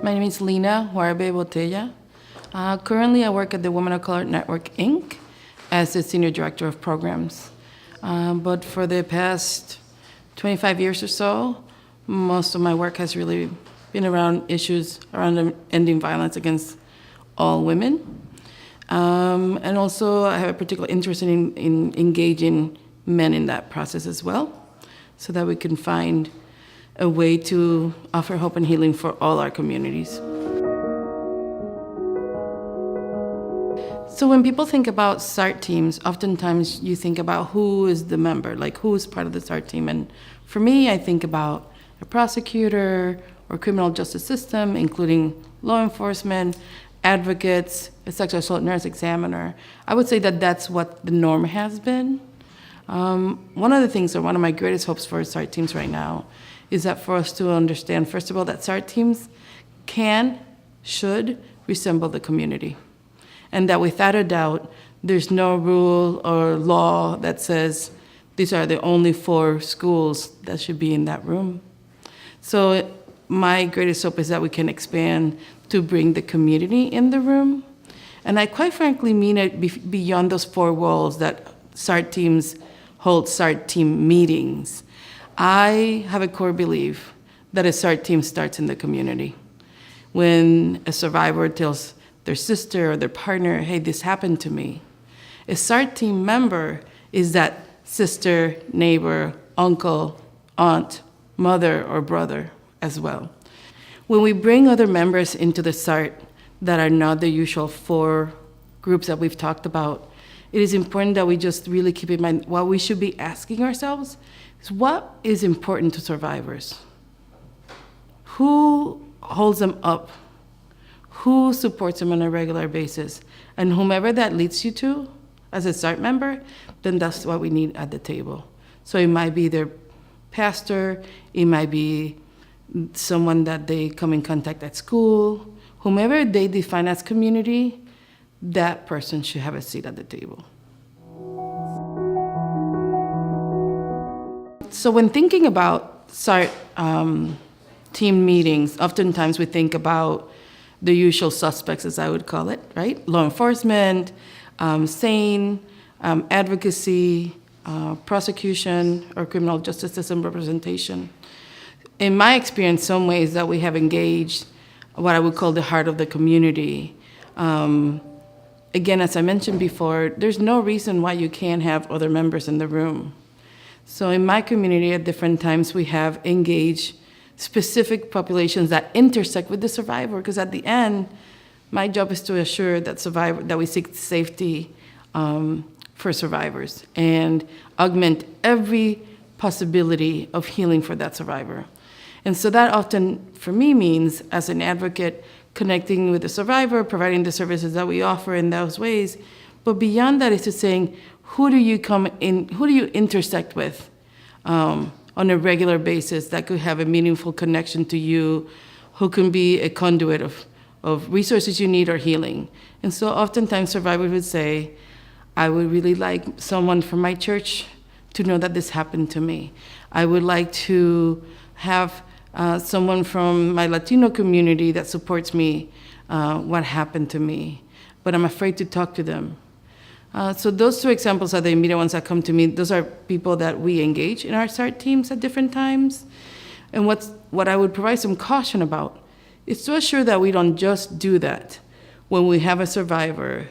My name is Lina Juarbe Botella. Currently, I work at the Women of Color Network, Inc. as the Senior Director of Programs. But for the past 25 years or so, most of my work has really been around issues around ending violence against all women. And also, I have a particular interest in engaging men in that process as well, so that we can find a way to offer hope and healing for all our communities. So when people think about SART teams, oftentimes you think about who is the member, like who is part of the SART team. And for me, I think about a prosecutor or criminal justice system, including law enforcement, advocates, a sexual assault nurse examiner. I would say that that's what the norm has been. One of the things, or one of my greatest hopes for SART teams right now, is that for us to understand, first of all, that SART teams should resemble the community. And that without a doubt, there's no rule or law that says these are the only 4 schools that should be in that room. So my greatest hope is that we can expand to bring the community in the room. And I quite frankly mean it beyond those 4 walls that SART teams hold SART team meetings. I have a core belief that a SART team starts in the community. When a survivor tells their sister or their partner, hey, this happened to me, a SART team member is that sister, neighbor, uncle, aunt, mother, or brother as well. When we bring other members into the SART that are not the usual 4 groups that we've talked about, it is important that we just really keep in mind what we should be asking ourselves is what is important to survivors? Who holds them up? Who supports them on a regular basis? And whomever that leads you to as a SART member, then that's what we need at the table. So it might be their pastor, it might be someone that they come in contact at school, whomever they define as community, that person should have a seat at the table. So when thinking about SART team meetings, oftentimes we think about the usual suspects, as I would call it, right? Law enforcement, SANE, advocacy, prosecution, or criminal justice system representation. In my experience, some ways that we have engaged what I would call the heart of the community. Again, as I mentioned before, there's no reason why you can't have other members in the room. So in my community, at different times, we have engaged specific populations that intersect with the survivor, because at the end, my job is to assure that we seek safety for survivors and augment every possibility of healing for that survivor. And so that often, for me, means, as an advocate, connecting with the survivor, providing the services that we offer in those ways. But beyond that is to saying, who do you intersect with on a regular basis that could have a meaningful connection to you, who can be a conduit of resources you need or healing. And so oftentimes survivors would say, I would really like someone from my church to know that this happened to me. I would like to have someone from my Latino community that supports me, what happened to me, but I'm afraid to talk to them. So those 2 examples are the immediate ones that come to me. Those are people that we engage in our SART teams at different times. And what I would provide some caution about is to assure that we don't just do that when we have a survivor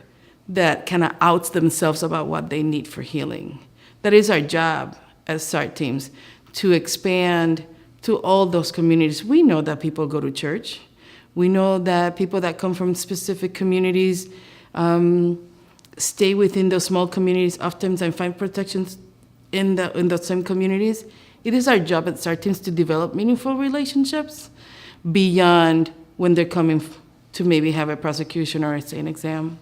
that kind of outs themselves about what they need for healing. That is our job as SART teams, to expand to all those communities. We know that people go to church. We know that people that come from specific communities stay within those small communities oftentimes and find protections in those same communities. It is our job at SART teams to develop meaningful relationships beyond when they're coming to maybe have a prosecution or a SANE exam.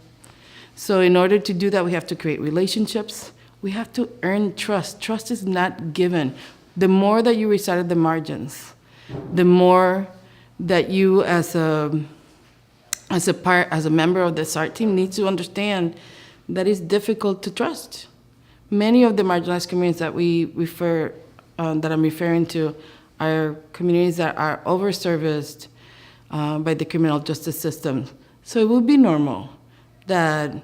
So in order to do that, we have to create relationships. We have to earn trust. Trust is not given. The more that you reside at the margins, the more that you as a member of the SART team need to understand that it's difficult to trust. Many of the marginalized communities that that I'm referring to, are communities that are overserviced, by the criminal justice system. So it would be normal that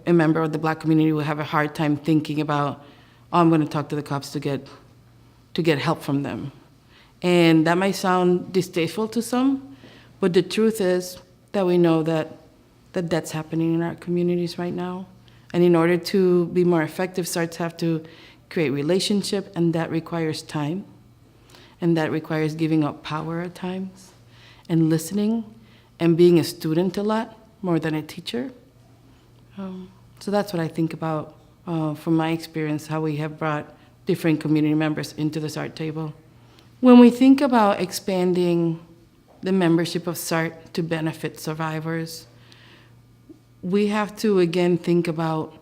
a member of the Black community would have a hard time thinking about, oh, I'm going to talk to the cops to get help from them. And that might sound distasteful to some, but the truth is that we know that that's happening in our communities right now. And in order to be more effective, SARTs have to create relationship, and that requires time. And that requires giving up power at times, and listening, and being a student a lot, more than a teacher. So that's what I think about, from my experience, how we have brought different community members into the SART table. When we think about expanding the membership of SART to benefit survivors, we have to, again, think about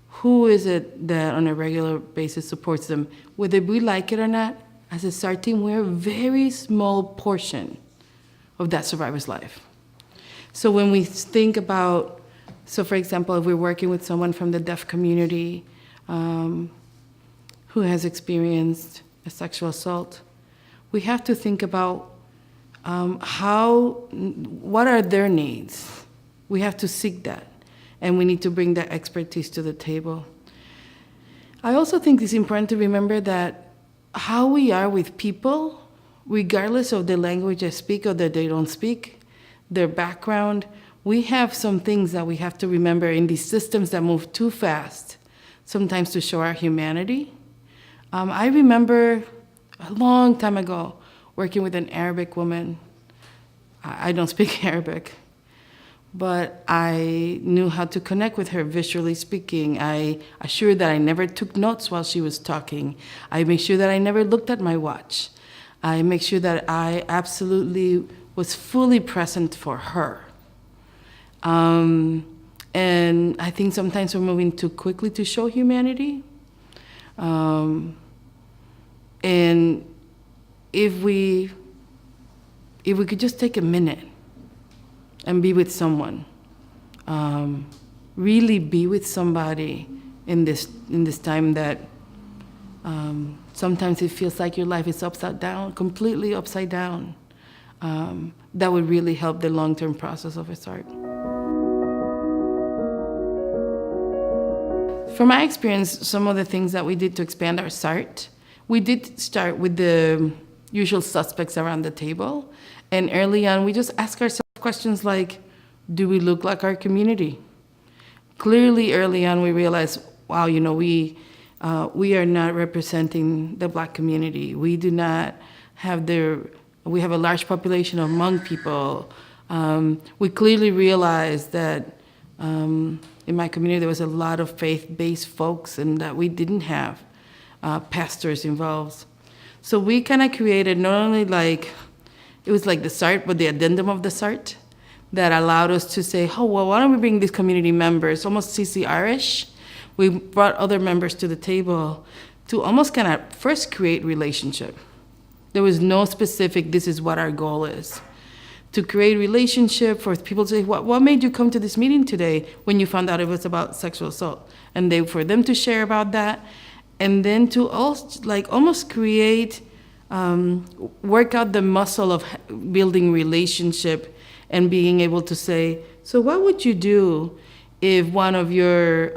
who is it that on a regular basis supports them. Whether we like it or not, as a SART team, we're a very small portion of that survivor's life. So when we think about, so for example, if we're working with someone from the deaf community who has experienced a sexual assault, we have to think about what are their needs? We have to seek that, and we need to bring that expertise to the table. I also think it's important to remember that how we are with people, regardless of the language they speak or that they don't speak, their background, we have some things that we have to remember in these systems that move too fast, sometimes to show our humanity. I remember a long time ago working with an Arabic woman. I don't speak Arabic, but I knew how to connect with her visually speaking. I assured that I never took notes while she was talking. I made sure that I never looked at my watch. I make sure that I absolutely was fully present for her. And I think sometimes we're moving too quickly to show humanity. And if we could just take a minute and be with someone, really be with somebody in this time that sometimes it feels like your life is upside down, completely upside down, that would really help the long-term process of a SART. From my experience, some of the things that we did to expand our SART, we did start with the usual suspects around the table. And early on, we just ask ourselves questions like, do we look like our community? Clearly, early on, we realized, wow, we are not representing the Black community. We do not have we have a large population of Hmong people. We clearly realized that in my community, there was a lot of faith-based folks, and that we didn't have pastors involved. So we kind of created not only it was like the SART, but the addendum of the SART that allowed us to say, oh, well, why don't we bring these community members, almost CCR-ish. We brought other members to the table to almost kind of first create relationship. There was no specific, this is what our goal is. To create relationship, for people to say, what made you come to this meeting today when you found out it was about sexual assault? And for them to share about that, and then to also, almost create, work out the muscle of building relationship and being able to say, so what would you do if one of your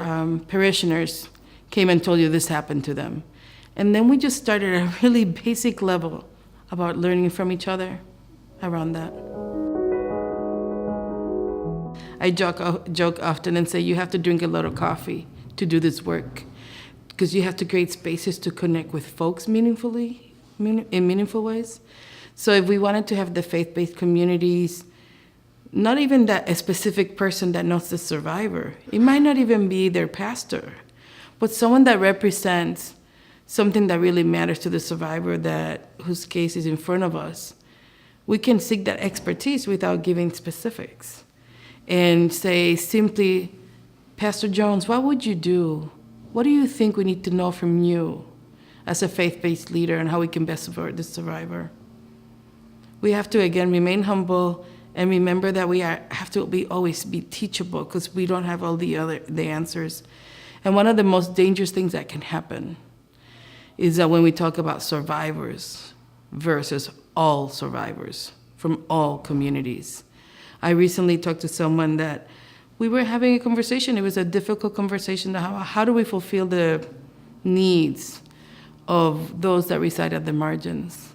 parishioners came and told you this happened to them? And then we just started at a really basic level about learning from each other around that. I joke often and say you have to drink a lot of coffee to do this work, because you have to create spaces to connect with folks meaningfully, in meaningful ways. So if we wanted to have the faith-based communities, not even that a specific person that knows the survivor, it might not even be their pastor, but someone that represents something that really matters to the survivor, whose case is in front of us, we can seek that expertise without giving specifics. And say simply, Pastor Jones, what would you do? What do you think we need to know from you as a faith-based leader and how we can best support this survivor? We have to, again, remain humble and remember that we have to always be teachable, because we don't have all the answers. And one of the most dangerous things that can happen is that when we talk about survivors versus all survivors, from all communities. I recently talked to someone that we were having a conversation. It was a difficult conversation. How do we fulfill the needs of those that reside at the margins?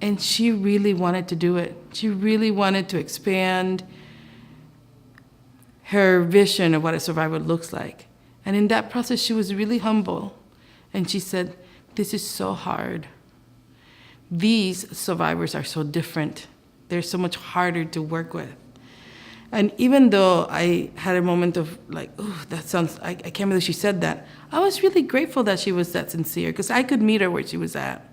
And she really wanted to do it. She really wanted to expand her vision of what a survivor looks like. And in that process, she was really humble. And she said, this is so hard. These survivors are so different. They're so much harder to work with. And even though I had a moment of like, oh, that sounds, I can't believe she said that, I was really grateful that she was that sincere, because I could meet her where she was at.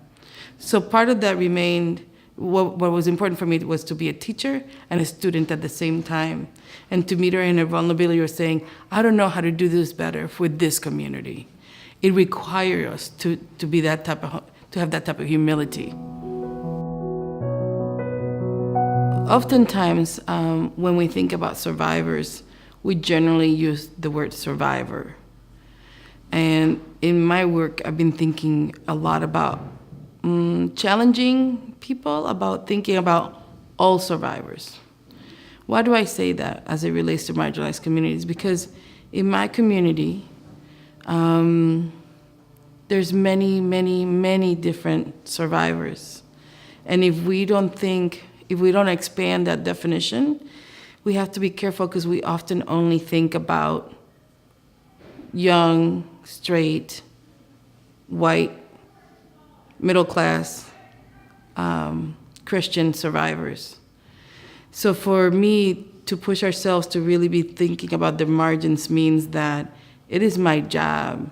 So part of that remained, what was important for me was to be a teacher and a student at the same time. And to meet her in her vulnerability or saying, I don't know how to do this better with this community. It requires us to be that type of, to have that type of humility. Oftentimes, when we think about survivors, we generally use the word survivor. And in my work, I've been thinking a lot about challenging people, about thinking about all survivors. Why do I say that as it relates to marginalized communities? Because in my community, there's many, many, many different survivors. And if we don't expand that definition, we have to be careful, because we often only think about young, straight, white, middle class, Christian survivors. So for me, to push ourselves to really be thinking about the margins means that it is my job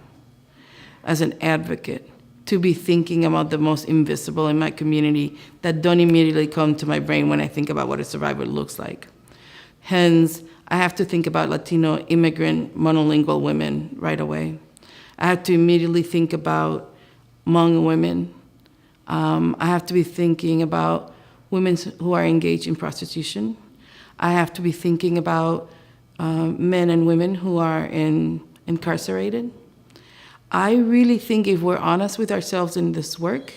as an advocate to be thinking about the most invisible in my community that don't immediately come to my brain when I think about what a survivor looks like. Hence, I have to think about Latino immigrant monolingual women right away. I have to immediately think about Hmong women. I have to be thinking about women who are engaged in prostitution. I have to be thinking about men and women who are incarcerated. I really think if we're honest with ourselves in this work,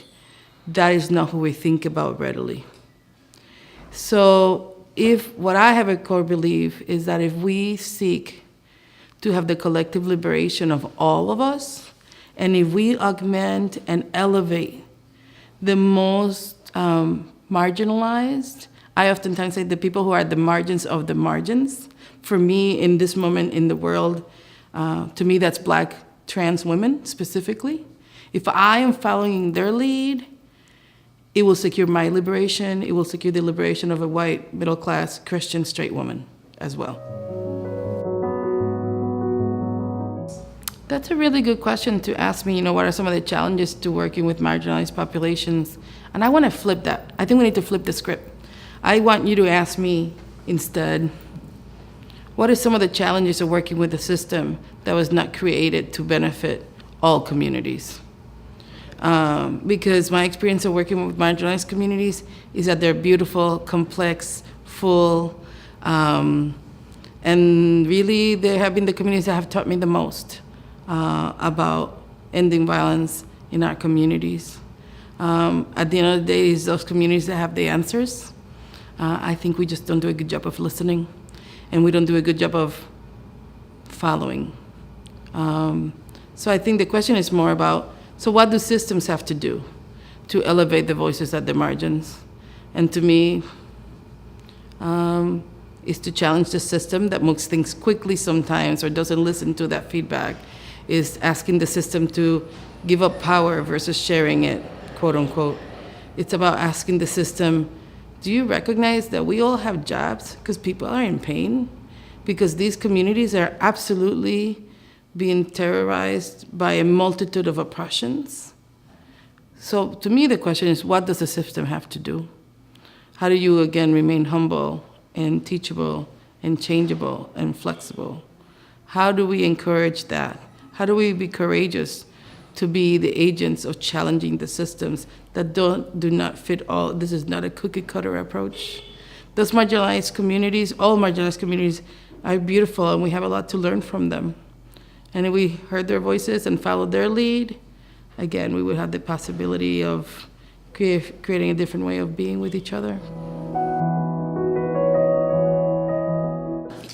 that is not who we think about readily. So what I have a core belief is that if we seek to have the collective liberation of all of us, and if we augment and elevate the most marginalized, I oftentimes say the people who are the margins of the margins. For me, in this moment in the world, to me that's Black trans women specifically. If I am following their lead, it will secure my liberation. It will secure the liberation of a white, middle-class, Christian, straight woman as well. That's a really good question to ask me, what are some of the challenges to working with marginalized populations? And I want to flip that. I think we need to flip the script. I want you to ask me instead, what are some of the challenges of working with a system that was not created to benefit all communities? Because my experience of working with marginalized communities is that they're beautiful, complex, full, and really they have been the communities that have taught me the most about ending violence in our communities. At the end of the day, it's those communities that have the answers. I think we just don't do a good job of listening, and we don't do a good job of following. So I think the question is more about, so what do systems have to do to elevate the voices at the margins? And to me, is to challenge the system that moves things quickly sometimes or doesn't listen to that feedback, is asking the system to give up power versus sharing it, quote unquote. It's about asking the system, do you recognize that we all have jobs because people are in pain? Because these communities are absolutely being terrorized by a multitude of oppressions. So to me, the question is, what does the system have to do? How do you, again, remain humble and teachable and changeable and flexible? How do we encourage that? How do we be courageous to be the agents of challenging the systems that do not fit all? This is not a cookie cutter approach. Those marginalized communities, all marginalized communities, are beautiful, and we have a lot to learn from them. And if we heard their voices and followed their lead, again, we would have the possibility of creating a different way of being with each other.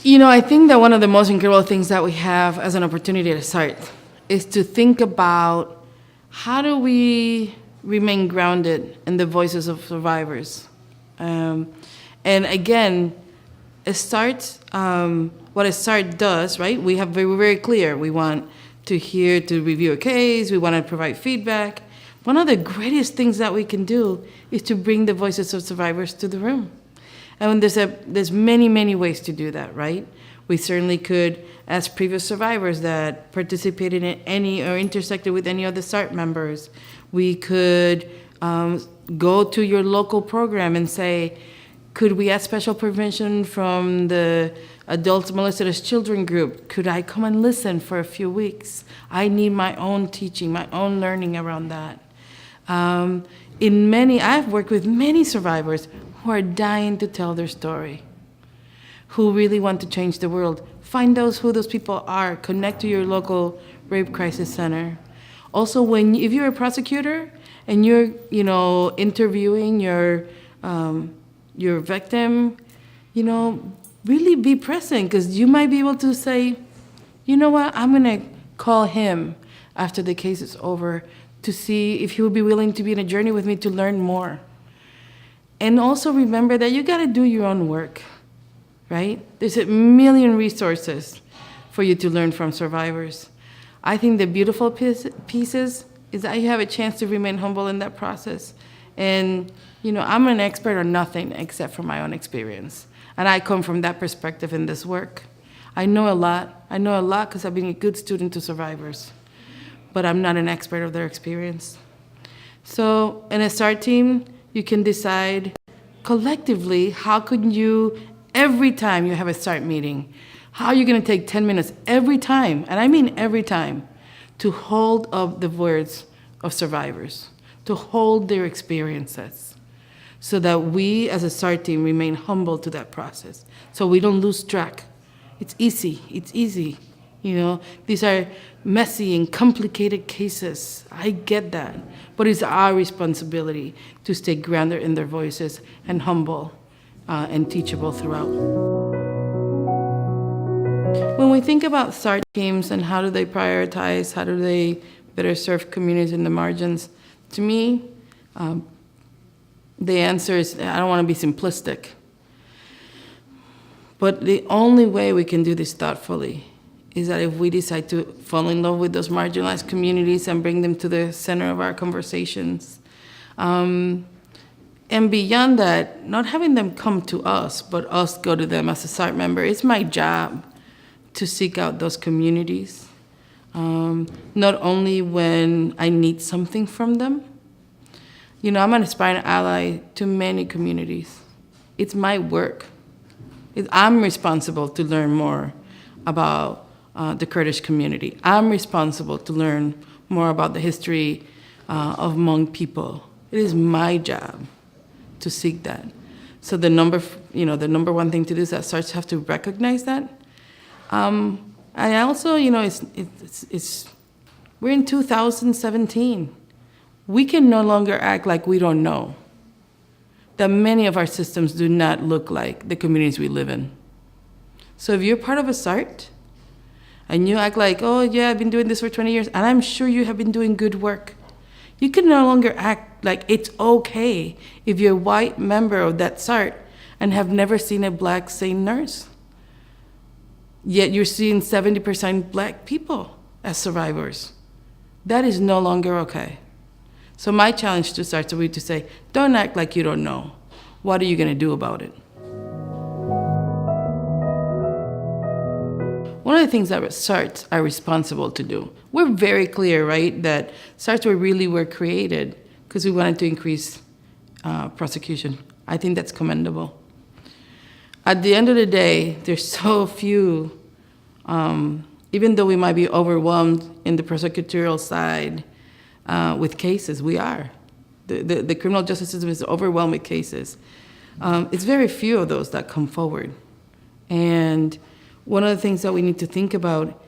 I think that one of the most incredible things that we have as an opportunity at SART is to think about how do we remain grounded in the voices of survivors. And again, what a SART does, right? We're very clear. We want to review a case. We want to provide feedback. One of the greatest things that we can do is to bring the voices of survivors to the room. And there's many, many ways to do that, right? We certainly could ask previous survivors that participated in any or intersected with any of the SART members. We could go to your local program and say, could we ask special permission from the Adults Molested as Children group? Could I come and listen for a few weeks? I need my own teaching, my own learning around that. I've worked with many survivors who are dying to tell their story, who really want to change the world. Find who those people are. Connect to your local rape crisis center. Also, if you're a prosecutor and you're, interviewing your victim, really be present, because you might be able to say, you know what, I'm going to call him after the case is over to see if he would be willing to be in a journey with me to learn more. And also remember that you got to do your own work, right? There's a million resources for you to learn from survivors. I think the beautiful pieces is that you have a chance to remain humble in that process. And, I'm an expert on nothing except for my own experience. And I come from that perspective in this work. I know a lot. I know a lot because I've been a good student to survivors. But I'm not an expert of their experience. So in a SART team, you can decide collectively how could you, every time you have a SART meeting, how are you going to take 10 minutes every time, and I mean every time, to hold up the words of survivors, to hold their experiences, so that we as a SART team remain humble to that process, so we don't lose track. It's easy. These are messy and complicated cases. I get that. But it's our responsibility to stay grounded in their voices and humble and teachable throughout. When we think about SART teams and how do they prioritize, how do they better serve communities in the margins, to me, the answer is, I don't want to be simplistic, but the only way we can do this thoughtfully is that if we decide to fall in love with those marginalized communities and bring them to the center of our conversations. And beyond that, not having them come to us, but us go to them as a SART member. It's my job to seek out those communities, not only when I need something from them. I'm an aspiring ally to many communities. It's my work. I'm responsible to learn more about the Kurdish community. I'm responsible to learn more about the history of Hmong people. It is my job to seek that. So the number one thing to do is that SARTs have to recognize that. I also, we're in 2017. We can no longer act like we don't know that many of our systems do not look like the communities we live in. So if you're part of a SART, and you act like, oh yeah, I've been doing this for 20 years, and I'm sure you have been doing good work, you can no longer act like it's okay if you're a white member of that SART and have never seen a Black SANE nurse. Yet you're seeing 70% Black people as survivors. That is no longer okay. So my challenge to SARTs will be to say, don't act like you don't know. What are you going to do about it? One of the things that SARTs are responsible to do, we're very clear, right, that SARTs were created because we wanted to increase prosecution. I think that's commendable. At the end of the day, there's so few, even though we might be overwhelmed in the prosecutorial side with cases, we are. The criminal justice system is overwhelmed with cases. It's very few of those that come forward. And one of the things that we need to think about,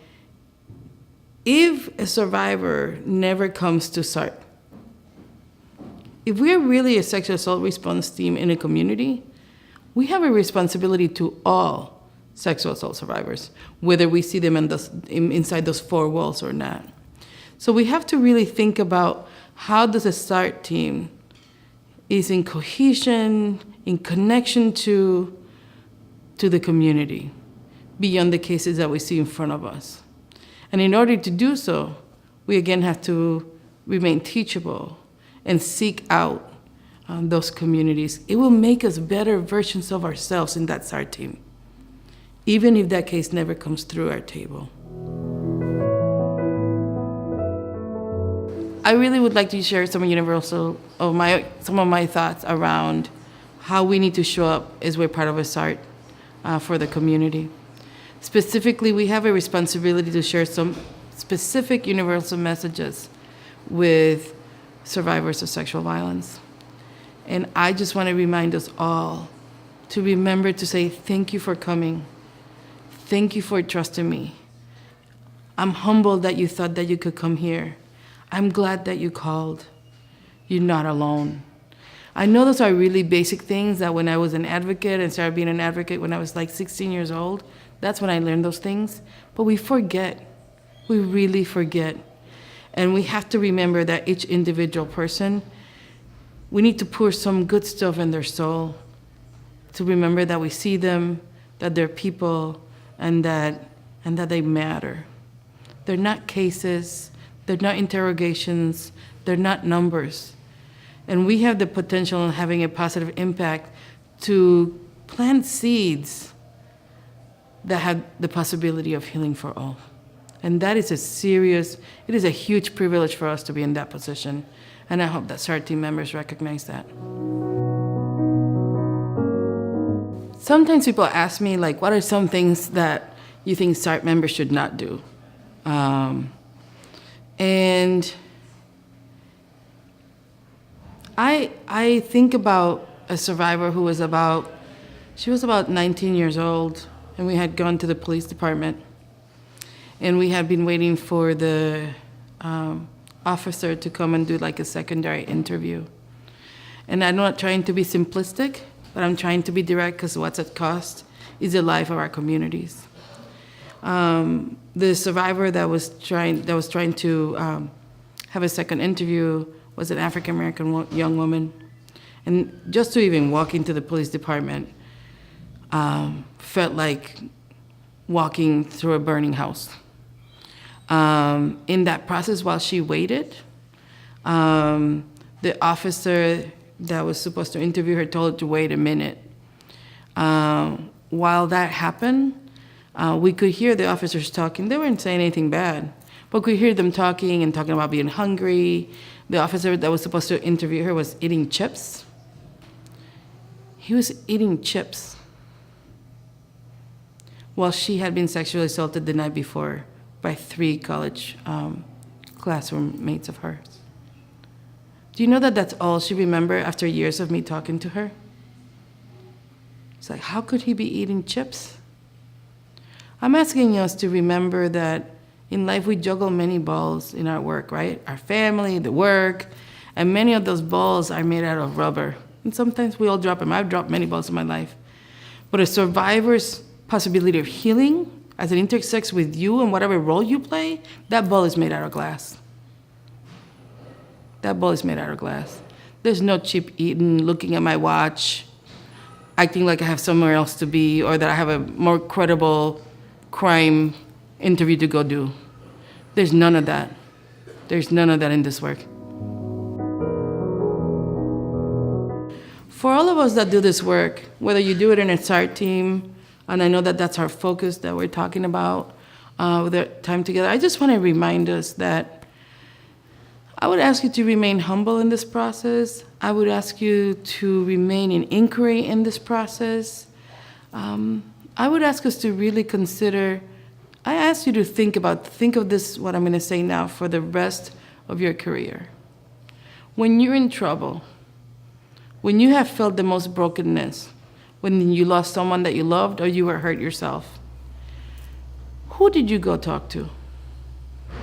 if a survivor never comes to SART, if we're really a sexual assault response team in a community, we have a responsibility to all sexual assault survivors, whether we see them inside those four walls or not. So we have to really think about how does a SART team is in cohesion, in connection to the community, beyond the cases that we see in front of us. And in order to do so, we again have to remain teachable and seek out those communities. It will make us better versions of ourselves in that SART team, even if that case never comes through our table. I really would like to share some of my thoughts around how we need to show up as we're part of a SART for the community. Specifically, we have a responsibility to share some specific universal messages with survivors of sexual violence. And I just want to remind us all to remember to say, thank you for coming. Thank you for trusting me. I'm humbled that you thought that you could come here. I'm glad that you called. You're not alone. I know those are really basic things that when I was an advocate and started being an advocate when I was like 16 years old, that's when I learned those things. But we forget. We really forget. And we have to remember that each individual person, we need to pour some good stuff in their soul to remember that we see them, that they're people, and that they matter. They're not cases. They're not interrogations. They're not numbers. And we have the potential of having a positive impact to plant seeds that have the possibility of healing for all. And that is it is a huge privilege for us to be in that position. And I hope that SART team members recognize that. Sometimes people ask me, like, what are some things that you think SART members should not do? And I think about a survivor who was about 19 years old, and we had gone to the police department, and we had been waiting for the officer to come and do like a secondary interview. And I'm not trying to be simplistic, but I'm trying to be direct because what's at cost is the life of our communities. The survivor that was trying to have a second interview was an African-American young woman. And just to even walk into the police department felt like walking through a burning house. In that process, while she waited, the officer that was supposed to interview her told her to wait a minute. While that happened, we could hear the officers talking. They weren't saying anything bad, but we could hear them talking about being hungry. The officer that was supposed to interview her was eating chips. He was eating chips while she had been sexually assaulted the night before by 3 college classroom mates of hers. Do you know that that's all she remembered after years of me talking to her? It's like, how could he be eating chips? I'm asking us to remember that in life we juggle many balls in our work, right? Our family, the work, and many of those balls are made out of rubber. And sometimes we all drop them. I've dropped many balls in my life. But a survivor's possibility of healing, as it intersects with you and whatever role you play, that ball is made out of glass. That ball is made out of glass. There's no cheap eating, looking at my watch, acting like I have somewhere else to be, or that I have a more credible crime interview to go do. There's none of that. There's none of that in this work. For all of us that do this work, whether you do it in a SART team, and I know that that's our focus that we're talking about with our time together, I just want to remind us that I would ask you to remain humble in this process. I would ask you to remain in inquiry in this process. I would ask us to really consider, I ask you to think of this, what I'm going to say now, for the rest of your career. When you're in trouble, when you have felt the most brokenness, when you lost someone that you loved or you were hurt yourself, who did you go talk to?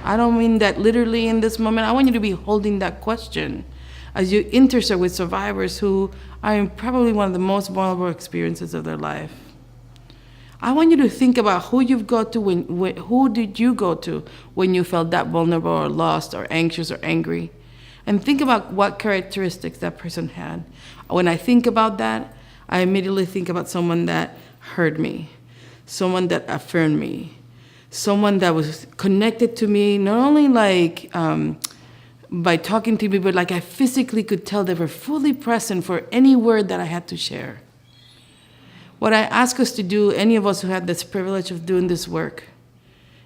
I don't mean that literally in this moment. I want you to be holding that question as you intersect with survivors who are in probably one of the most vulnerable experiences of their life. I want you to think about who you've got to who did you go to when you felt that vulnerable or lost or anxious or angry, and think about what characteristics that person had. When I think about that, I immediately think about someone that heard me, someone that affirmed me, someone that was connected to me, not only like by talking to me, but like I physically could tell they were fully present for any word that I had to share. What I ask us to do, any of us who have this privilege of doing this work,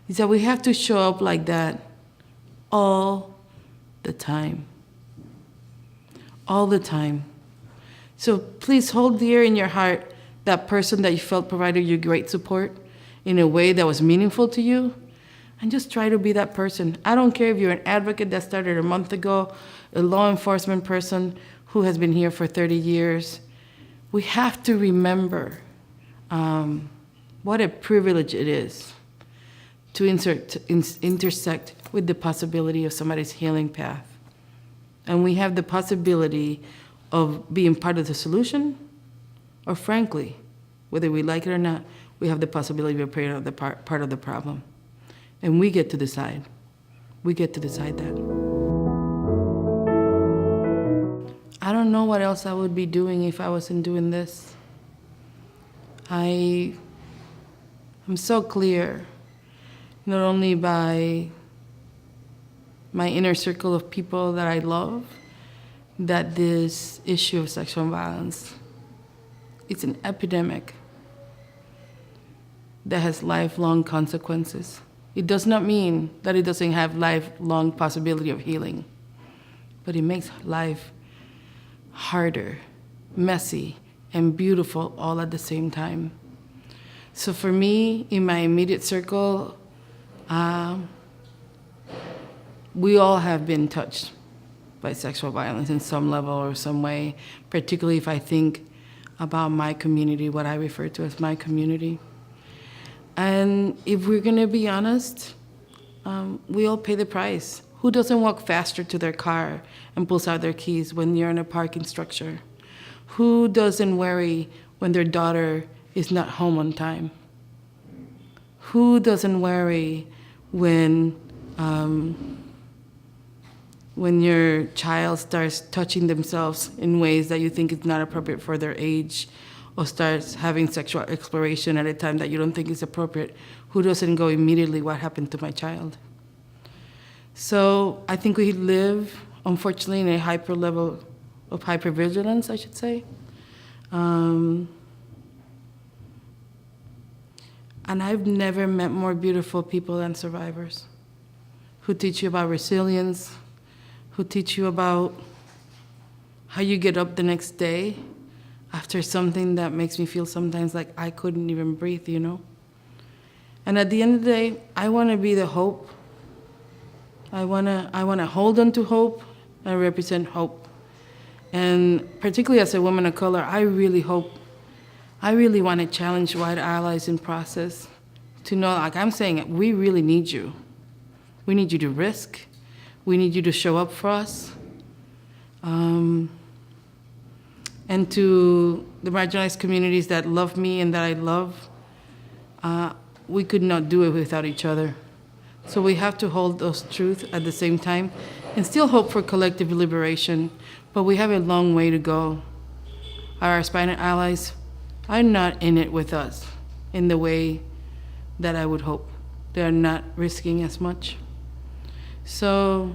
is that we have to show up like that all the time. All the time. So please hold dear in your heart that person that you felt provided you great support in a way that was meaningful to you, and just try to be that person. I don't care if you're an advocate that started a month ago, a law enforcement person who has been here for 30 years. We have to remember what a privilege it is to intersect with the possibility of somebody's healing path. And we have the possibility of being part of the solution, or frankly, whether we like it or not, we have the possibility of being part of the problem. And we get to decide. We get to decide that. I don't know what else I would be doing if I wasn't doing this. I'm so clear, not only by my inner circle of people that I love, that this issue of sexual violence, it's an epidemic that has lifelong consequences. It does not mean that it doesn't have lifelong possibility of healing, but it makes life harder, messy, and beautiful all at the same time. So for me, in my immediate circle, we all have been touched by sexual violence in some level or some way, particularly if I think about my community, what I refer to as my community. And if we're gonna be honest, we all pay the price. Who doesn't walk faster to their car and pulls out their keys when you're in a parking structure? Who doesn't worry when their daughter is not home on time? Who doesn't worry when your child starts touching themselves in ways that you think is not appropriate for their age, or starts having sexual exploration at a time that you don't think is appropriate? Who doesn't go immediately, what happened to my child? So I think we live, unfortunately, in a hyper level of hypervigilance, I should say. And I've never met more beautiful people than survivors, who teach you about resilience, who teach you about how you get up the next day after something that makes me feel sometimes like I couldn't even breathe, you know? And at the end of the day, I want to be the hope. I want to hold on to hope and represent hope. And particularly as a woman of color, I really want to challenge white allies in process to know, like I'm saying, we really need you. We need you to risk. We need you to show up for us. And to the marginalized communities that love me and that I love, we could not do it without each other. So we have to hold those truths at the same time and still hope for collective liberation, but we have a long way to go. Our aspiring allies are not in it with us in the way that I would hope. They are not risking as much. So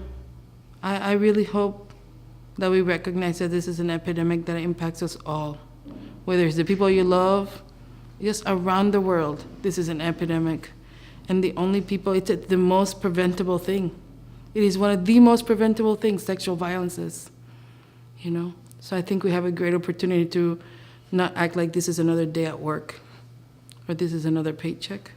I really hope that we recognize that this is an epidemic that impacts us all. Whether it's the people you love, just around the world, this is an epidemic. And the only people, it's the most preventable thing. It is one of the most preventable things, sexual violence is, you know? So I think we have a great opportunity to not act like this is another day at work, or this is another paycheck.